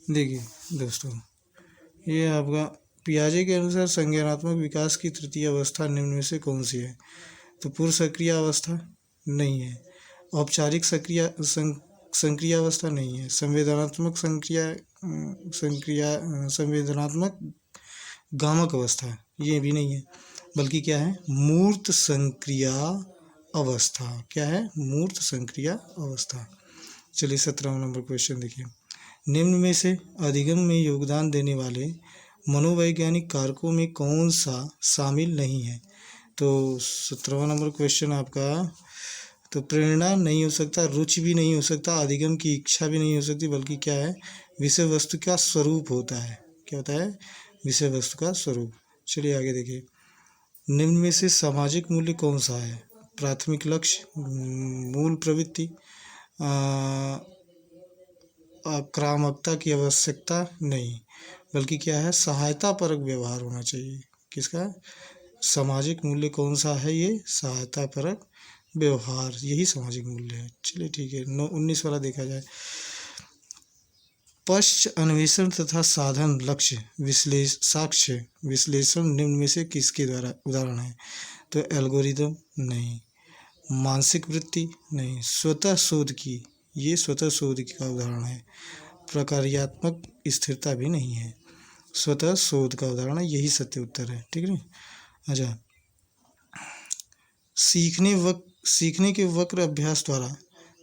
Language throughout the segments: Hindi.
देखिए दोस्तों, ये आपका पियाजे के अनुसार संज्ञानात्मक विकास की तृतीय अवस्था निम्न में से कौन सी है? तो पूर्व सक्रिय अवस्था नहीं है, औपचारिक संक्रिय अवस्था नहीं है, संवेदनात्मक संवेदनात्मक गामक अवस्था ये भी नहीं है, बल्कि क्या है? मूर्त संक्रिया अवस्था। क्या है? मूर्त संक्रिया अवस्था। चलिए 17वां नंबर क्वेश्चन देखिए। निम्न में से अधिगम में योगदान देने वाले मनोवैज्ञानिक कारकों में कौन सा शामिल नहीं है? तो 17वां नंबर क्वेश्चन आपका, तो प्रेरणा नहीं हो सकता, रुचि भी नहीं हो सकता, अधिगम की इच्छा भी नहीं हो सकती, बल्कि क्या है? विषय वस्तु का स्वरूप होता है। क्या होता है? विषय वस्तु का स्वरूप। चलिए आगे देखिए। निम्न में से सामाजिक मूल्य कौन सा है? प्राथमिक लक्ष्य, मूल प्रवृत्ति, आक्रामकता की आवश्यकता नहीं, बल्कि क्या है? सहायता परक व्यवहार होना चाहिए। किसका? सामाजिक मूल्य कौन सा है? ये सहायता परक व्यवहार, यही सामाजिक मूल्य है। चलिए ठीक है। 19 वाला देखा जाए। पश्च अन्वेषण तथा साधन लक्ष्य साक्ष्य विश्लेषण निम्न में से किसके द्वारा उदाहरण है? तो एल्गोरिदम नहीं, मानसिक वृत्ति नहीं, स्वतः शोध की, ये स्वतः शोध का उदाहरण है। प्रकार्यात्मक स्थिरता भी नहीं है, स्वतः शोध का उदाहरण है, यही सत्य उत्तर है। ठीक है। अच्छा, सीखने के वक्र अभ्यास द्वारा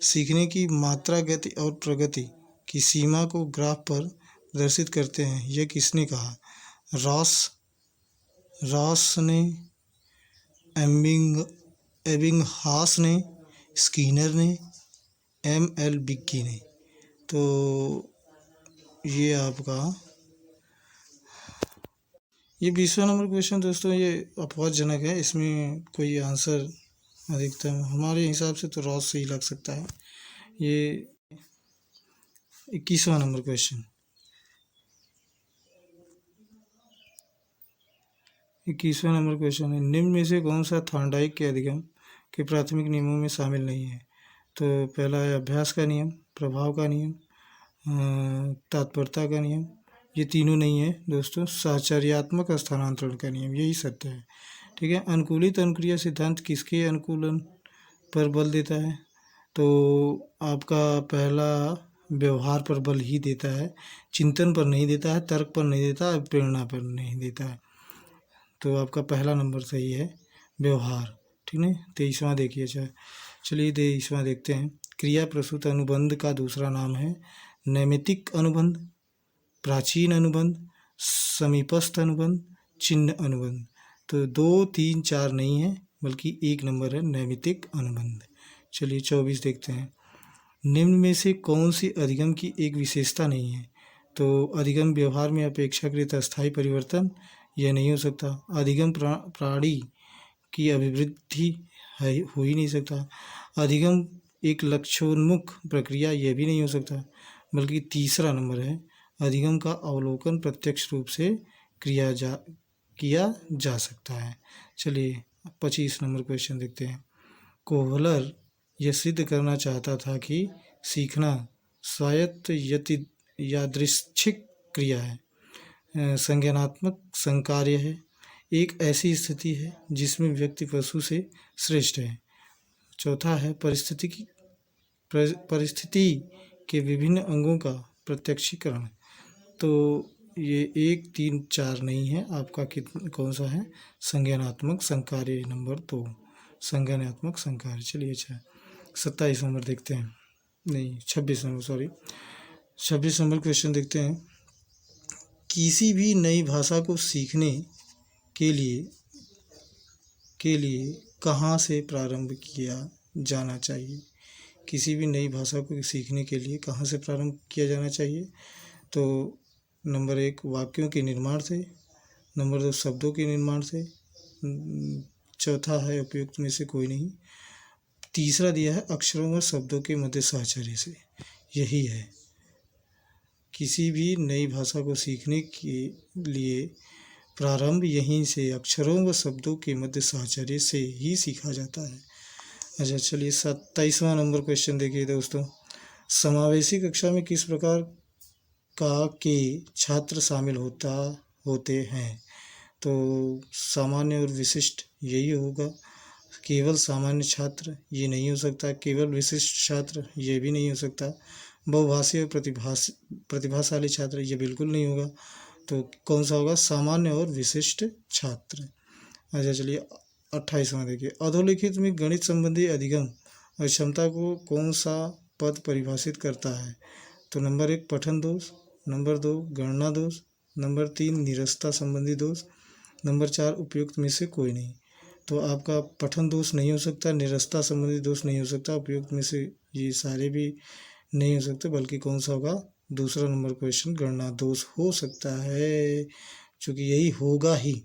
सीखने की मात्रा, गति और प्रगति की सीमा को ग्राफ पर प्रदर्शित करते हैं, यह किसने कहा? रॉस ने, एबिंगहास ने, स्कीनर ने, एल बिग्गी ने। तो ये आपका ये 20वां नंबर क्वेश्चन दोस्तों, ये अपवादजनक है, इसमें कोई आंसर अधिकतम हमारे हिसाब से तो रॉस से ही लग सकता है। ये 21वां नंबर क्वेश्चन, 21वां नंबर क्वेश्चन है, निम्न में से कौन सा थॉर्नडाइक के अधिगम के प्राथमिक नियमों में शामिल नहीं है? तो पहला है अभ्यास का नियम, प्रभाव का नियम, तत्परता का नियम, ये तीनों नहीं है दोस्तों। साहचर्यात्मक स्थानांतरण का नियम, यही सत्य है। ठीक है। अनुकूलित अनुक्रिया सिद्धांत किसके अनुकूलन पर बल देता है? तो आपका पहला व्यवहार पर बल ही देता है, चिंतन पर नहीं देता है, तर्क पर नहीं देता है, प्रेरणा पर नहीं देता है। तो आपका पहला नंबर सही है, व्यवहार। ठीक है। 23वां देखिए। चलिए 23वां देखते हैं। क्रिया प्रसूत अनुबंध का दूसरा नाम है नैमित्तिक अनुबंध, प्राचीन अनुबंध, समीपस्थ अनुबंध, चिन्ह अनुबंध। तो 2, 3, 4 नहीं है, बल्कि एक नंबर है नैमित्तिक अनुबंध। चलिए 24 देखते हैं। निम्न में से कौन सी अधिगम की एक विशेषता नहीं है? तो अधिगम व्यवहार में अपेक्षाकृत अस्थायी परिवर्तन, यह नहीं हो सकता। अधिगम प्राणी की अभिवृद्धि है, हो ही नहीं सकता। अधिगम एक लक्ष्योन्मुख प्रक्रिया, यह भी नहीं हो सकता। बल्कि तीसरा नंबर है, अधिगम का अवलोकन प्रत्यक्ष रूप से किया जा सकता है। चलिए 25 नंबर क्वेश्चन देखते हैं। कोहलर यह सिद्ध करना चाहता था कि सीखना स्वायत्त यादृच्छिक क्रिया है, संज्ञानात्मक संकार्य है, एक ऐसी स्थिति है जिसमें व्यक्ति पशु से श्रेष्ठ है। चौथा है परिस्थिति के विभिन्न अंगों का प्रत्यक्षीकरण। तो ये 1, 3, 4 नहीं है, आपका कौन सा है? संज्ञानात्मक संकार्य, नंबर 2, संज्ञानात्मक संकार्य। चलिए अच्छा 27 नंबर देखते हैं, नहीं 26 नंबर, सॉरी 26 नंबर क्वेश्चन देखते हैं। किसी भी नई भाषा को सीखने के लिए कहाँ से प्रारंभ किया जाना चाहिए? किसी भी नई भाषा को सीखने के लिए कहाँ से प्रारंभ किया जाना चाहिए? तो नंबर 1 वाक्यों के निर्माण से, नंबर 2 शब्दों के निर्माण से, चौथा है उपयुक्त में से कोई नहीं, तीसरा दिया है अक्षरों व शब्दों के मध्य साहचर्य से। यही है, किसी भी नई भाषा को सीखने के लिए प्रारंभ यहीं से अक्षरों व शब्दों के मध्य साहचर्य से ही सीखा जाता है। अच्छा चलिए 27वां नंबर क्वेश्चन देखिए दोस्तों। समावेशी कक्षा में किस प्रकार का के छात्र शामिल होते हैं। तो सामान्य और विशिष्ट यही होगा। केवल सामान्य छात्र ये नहीं हो सकता, केवल विशिष्ट छात्र ये भी नहीं हो सकता, बहुभाषी और प्रतिभाशाली छात्र ये बिल्कुल नहीं होगा। तो कौन सा होगा? सामान्य और विशिष्ट छात्र। अच्छा चलिए 28वां देखिए, अधोलिखित में गणित संबंधी अधिगम और क्षमता को कौन सा पद परिभाषित करता है? तो नंबर 1 पठन दोष, नंबर 2 गणना दोष, नंबर 3 निरस्ता संबंधी दोष, नंबर 4 उपयुक्त में से कोई नहीं। तो आपका पठन दोष नहीं हो सकता, निरस्ता संबंधी दोष नहीं हो सकता, उपयुक्त में से ये सारे भी नहीं हो सकते, बल्कि कौन सा होगा? दूसरा नंबर क्वेश्चन गणना दोष हो सकता है, क्योंकि यही होगा ही।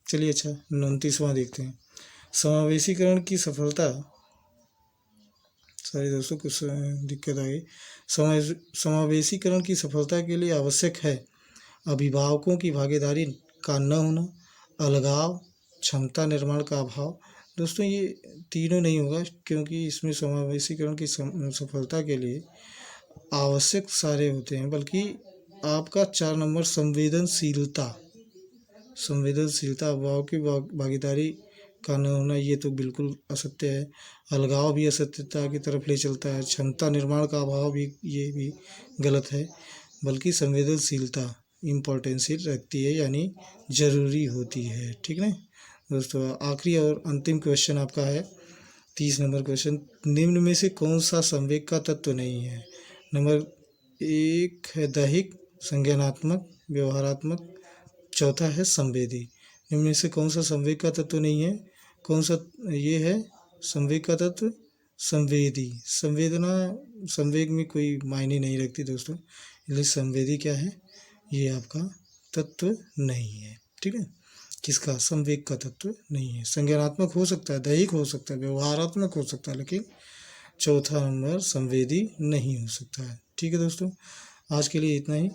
चलिए अच्छा 29वां देखते हैं, समावेशीकरण की सफलता। सॉरी दोस्तों कुछ दिक्कत आ गई। समावेशीकरण की सफलता के लिए आवश्यक है अभिभावकों की भागीदारी का न होना, अलगाव, क्षमता निर्माण का अभाव। दोस्तों ये तीनों नहीं होगा, क्योंकि इसमें समावेशीकरण की सफलता के लिए आवश्यक सारे होते हैं, बल्कि आपका 4 नंबर संवेदनशीलता, अभिभावक की भागीदारी का न होना ये तो बिल्कुल असत्य है। अलगाव भी असत्यता की तरफ ले चलता है। क्षमता निर्माण का अभाव भी ये भी गलत है, बल्कि संवेदनशीलता इम्पोर्टेंस रखती है, यानी ज़रूरी होती है। ठीक है दोस्तों, आखिरी और अंतिम क्वेश्चन आपका है 30 नंबर क्वेश्चन, निम्न में से कौन सा संवेग का तत्व नहीं है? नंबर 1 है दैहिक, संज्ञानात्मक, व्यवहारात्मक, चौथा है संवेदी। निम्न में से कौन सा संवेग का तत्व नहीं है? कौन सा ये है संवेग का तत्व? संवेदी। संवेदना संवेग में कोई मायने नहीं रखती दोस्तों, इसलिए संवेदी क्या है? ये आपका तत्व नहीं है। ठीक है, किसका? संवेग का तत्व नहीं है। संज्ञानात्मक हो सकता है, दैहिक हो सकता है, व्यवहारात्मक हो सकता है, लेकिन चौथा नंबर संवेदी नहीं हो सकता है। ठीक है दोस्तों, आज के लिए इतना ही।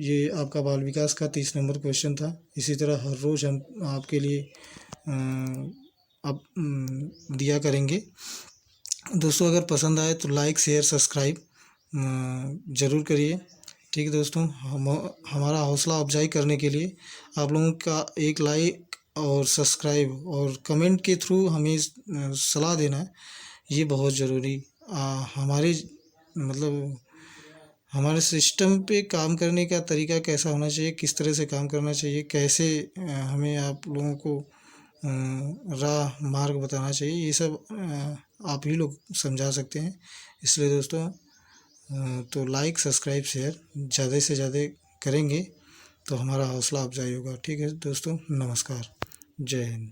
ये आपका बाल विकास का 30 नंबर क्वेश्चन था। इसी तरह हर रोज़ हम आपके लिए अब दिया करेंगे। दोस्तों अगर पसंद आए तो लाइक शेयर सब्सक्राइब ज़रूर करिए। ठीक है दोस्तों, हमारा हौसला अफजाई करने के लिए आप लोगों का एक लाइक और सब्सक्राइब और कमेंट के थ्रू हमें सलाह देना है, ये बहुत ज़रूरी हमारे मतलब हमारे सिस्टम पे काम करने का तरीका कैसा होना चाहिए, किस तरह से काम करना चाहिए, कैसे हमें आप लोगों को राह मार्ग बताना चाहिए, ये सब आप ही लोग समझा सकते हैं। इसलिए दोस्तों तो लाइक सब्सक्राइब शेयर ज़्यादा से ज़्यादा करेंगे तो हमारा हौसला अफजाई होगा। ठीक है दोस्तों, नमस्कार, जय हिंद।